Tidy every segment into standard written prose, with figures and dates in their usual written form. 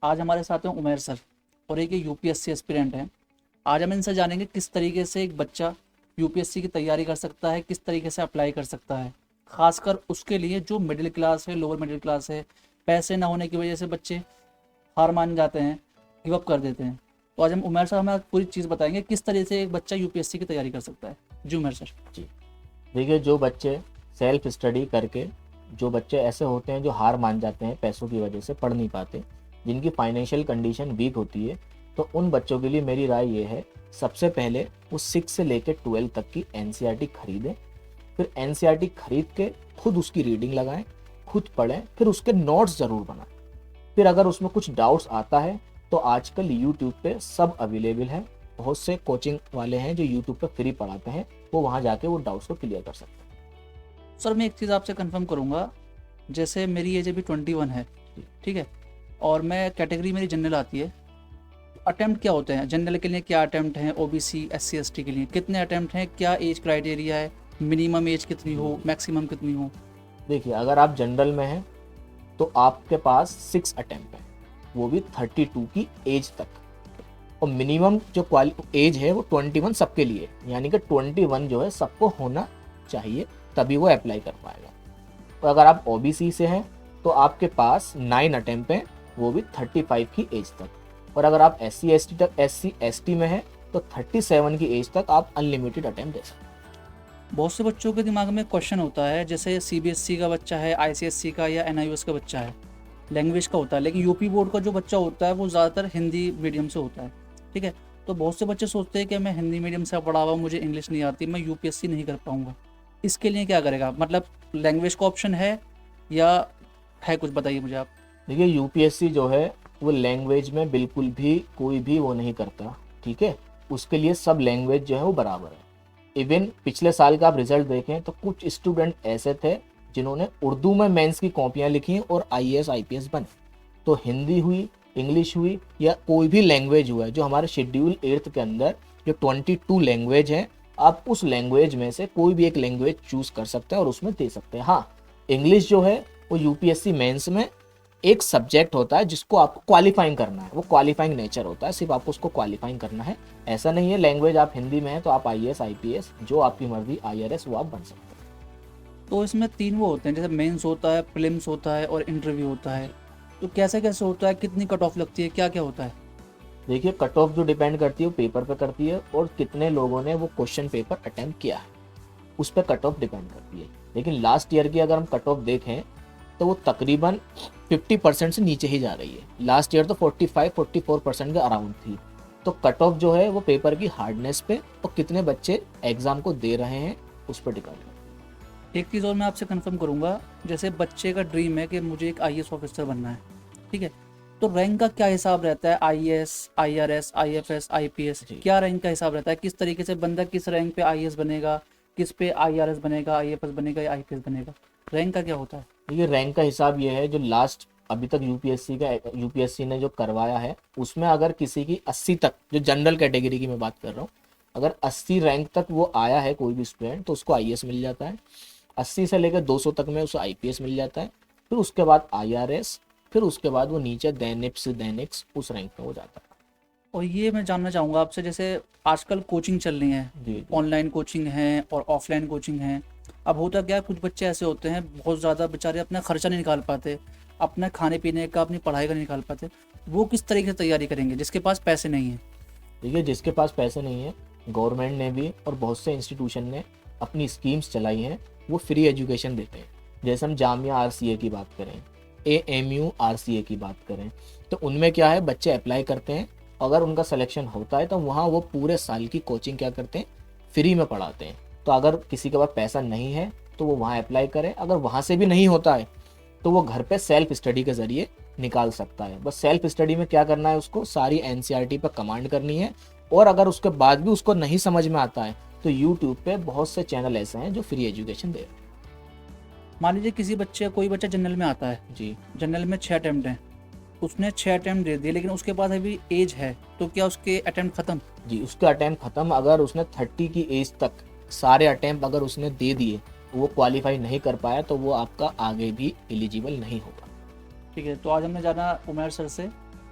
आज हमारे साथ हैं उमेर सर और एक ये यूपीएससी एस्पिरेंट हैं। आज हम इनसे जानेंगे किस तरीके से एक बच्चा यूपीएससी की तैयारी कर सकता है, किस तरीके से अप्लाई कर सकता है, खासकर उसके लिए जो मिडिल क्लास है, लोअर मिडिल क्लास है। पैसे ना होने की वजह से बच्चे हार मान जाते हैं, गिव अप कर देते हैं। तो आज हम उमेर सर हमें पूरी चीज़ बताएंगे किस तरीके से एक बच्चा यूपीएससी की तैयारी कर सकता है। जी उमेर सर। जी देखिए, जो बच्चे सेल्फ स्टडी करके, जो बच्चे ऐसे होते हैं जो हार मान जाते हैं, पैसों की वजह से पढ़ नहीं पाते, जिनकी फाइनेंशियल कंडीशन वीक होती है, तो उन बच्चों के लिए मेरी राय ये है, सबसे पहले वो 6 से लेकर 12 तक की एनसीईआरटी खरीदें। फिर एनसीईआरटी खरीद के खुद उसकी रीडिंग लगाएं, खुद पढ़ें, फिर उसके नोट्स ज़रूर बनाएं। फिर अगर उसमें कुछ डाउट्स आता है तो आजकल यूट्यूब पे सब अवेलेबल है। बहुत से कोचिंग वाले हैं जो यूट्यूब पे फ्री पढ़ाते हैं, वो वहाँ जाके वो डाउट्स को क्लियर कर सकते हैं। सर मैं एक चीज़ आपसे कंफर्म करूँगा, जैसे मेरी एज अभी 21 है, जी। ठीक है, और मैं कैटेगरी मेरी जनरल आती है। अटेम्प्ट क्या होते हैं जनरल के लिए, क्या अटेम्प्ट हैं, ओबीसी एससी एसटी के लिए कितने अटेम्प्ट हैं, क्या एज क्राइटेरिया है, मिनिमम एज कितनी हो, मैक्सिमम कितनी हो? देखिए, अगर आप जनरल में हैं तो आपके पास 6 अटेम्प्ट है, वो भी 32 की एज तक। और मिनिमम जो एज है वो 21 सबके लिए, यानी कि 21 जो है सबको होना चाहिए, तभी वो अप्लाई कर पाएगा। और अगर आप ओबीसी से हैं तो आपके पास 9 अटेम्प्ट हैं, वो भी 35 की एज तक। और अगर आप एससी एसटी में हैं तो 37 की एज तक आप अनलिमिटेड अटेम्प्ट दे सकते हैं। बहुत से बच्चों के दिमाग में क्वेश्चन होता है, जैसे सीबीएसई का बच्चा है, आईसीएसई का या एनआईओएस का बच्चा है, लैंग्वेज का होता है, लेकिन यूपी बोर्ड का जो बच्चा होता है वो ज़्यादातर हिंदी मीडियम से होता है, ठीक है। तो बहुत से बच्चे सोचते हैं कि मैं हिंदी मीडियम से पढ़ा हुआ, मुझे इंग्लिश नहीं आती, मैं यूपीएससी नहीं कर पाऊंगा। इसके लिए क्या करेगा, मतलब लैंग्वेज का ऑप्शन है या है कुछ, बताइए मुझे आप। देखिए, यूपीएससी जो है वो लैंग्वेज में बिल्कुल भी कोई भी वो नहीं करता, ठीक है। उसके लिए सब लैंग्वेज जो है वो बराबर है। इवन पिछले साल का आप रिजल्ट देखें तो कुछ स्टूडेंट ऐसे थे जिन्होंने उर्दू में मेंस की कॉपियां लिखी और आईएएस आईपीएस बने। तो हिंदी हुई, इंग्लिश हुई, या कोई भी लैंग्वेज हुआ है, जो हमारे शेड्यूल 8 के अंदर जो 22 लैंग्वेज हैं, आप उस लैंग्वेज में से कोई भी एक लैंग्वेज चूज कर सकते हैं और उसमें दे सकते हैं। हाँ, इंग्लिश जो है वो यूपीएससी मेंस में एक सब्जेक्ट होता है जिसको आपको क्वालिफाइंग करना है, वो क्वालिफाइंग नेचर होता है, सिर्फ आपको उसको क्वालिफाइंग करना है। ऐसा नहीं है लैंग्वेज आप हिंदी में है तो आप आईएएस आईपीएस जो आपकी मर्जी, आईआरएस, वो आप बन सकते हैं। तो इसमें तीन वो होते हैं, जैसे मेंस होता है, प्रीलिम्स होता है और इंटरव्यू होता है। तो कैसे कैसे होता है, कितनी कट ऑफ लगती है, क्या क्या होता है? देखिए, कट ऑफ जो डिपेंड करती है वो पेपर पे करती है और कितने लोगों ने वो क्वेश्चन पेपर अटेम्प्ट किया है, उस पर कट ऑफ डिपेंड करती है। लेकिन लास्ट ईयर की अगर हम कट ऑफ देखें तो वो तकरीबन 50% से नीचे ही जा रही है। लास्ट ईयर तो 45-44% के अराउंड थी। तो कट ऑफ जो है वो पेपर की हार्डनेस पे और कितने बच्चे एग्जाम को दे रहे हैं उस पर डिपेंड करती एक चीज़ और मैं आपसे कंफर्म करूंगा, जैसे बच्चे का ड्रीम है कि मुझे एक आईएएस ऑफिसर बनना है, ठीक है, तो रैंक का क्या हिसाब रहता है? आईएएस, आईआरएस, आईएफएस, आईपीएस, है। जी, क्या रैंक का हिसाब रहता है? किस तरीके से बंदा किस रैंक पे आईएएस बनेगा, किस पे आईआरएस बनेगा, आईएफएस बनेगा या आईपीएस बनेगा? रैंक का क्या होता है? ये रैंक का हिसाब ये है जो लास्ट अभी तक यूपीएससी ने जो करवाया है, उसमें अगर किसी की 80 तक, जो जनरल कैटेगरी की मैं बात कर रहा हूँ, अगर 80 रैंक तक वो आया है कोई भी स्टूडेंट तो उसको आईएएस मिल जाता है। 80 से लेकर 200 तक में उसे आईपीएस मिल जाता है। फिर उसके बाद आईआरएस, फिर उसके बाद वो नीचे दैनिक्स उस रैंक में हो जाता है। और ये मैं जानना चाहूँगा आपसे, जैसे आजकल कोचिंग चल रही है, जी जी। ऑनलाइन कोचिंग है और ऑफलाइन कोचिंग है। अब होता क्या है, कुछ बच्चे ऐसे होते हैं बहुत ज़्यादा बेचारे अपना खर्चा नहीं निकाल पाते, अपना खाने पीने का, अपनी पढ़ाई का नहीं निकाल पाते। वो किस तरीके से तैयारी करेंगे जिसके पास पैसे नहीं है? देखिए, जिसके पास पैसे नहीं है, गवर्नमेंट ने भी और बहुत से इंस्टीट्यूशन ने अपनी स्कीम्स चलाई हैं, वो फ्री एजुकेशन देते हैं। जैसे हम जामिया आरसीए की बात करें, एएमयू आरसीए की बात करें, तो उनमें क्या है, बच्चे अप्लाई करते हैं, अगर उनका सिलेक्शन होता है तो वहाँ वो पूरे साल की कोचिंग क्या करते हैं, फ्री में पढ़ाते हैं। तो अगर किसी के पास पैसा नहीं है तो वो वहाँ अप्लाई करे, अगर वहाँ से भी नहीं होता है तो वो घर पे सेल्फ स्टडी के ज़रिए निकाल सकता है। बस सेल्फ स्टडी में क्या करना है, उसको सारी एनसीईआरटी पर कमांड करनी है। और अगर उसके बाद भी उसको नहीं समझ में आता है तो यूट्यूब पे बहुत से चैनल ऐसे हैं जो फ्री एजुकेशन दे रहे हैं। मान लीजिए किसी बच्चे, कोई बच्चा जनरल में आता है, जी जनरल में 6 अटैम्प्ट हैं, उसने 6 अटैम्प्ट दे दिए, लेकिन उसके पास अभी एज है, तो क्या उसके अटैम्प्ट खत्म? जी, उसका अटैम्प्ट खत्म। अगर उसने 30 की एज तक सारे अटैम्प्ट अगर उसने दे दिए, वो क्वालिफाई नहीं कर पाया, तो वो आपका आगे भी एलिजिबल नहीं होगा। ठीक है, तो आज हमने जाना उमेर सर से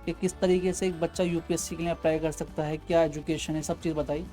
कि किस तरीके से एक बच्चा यूपीएससी के लिए अप्लाई कर सकता है, क्या एजुकेशन है, सब चीज़ बताई।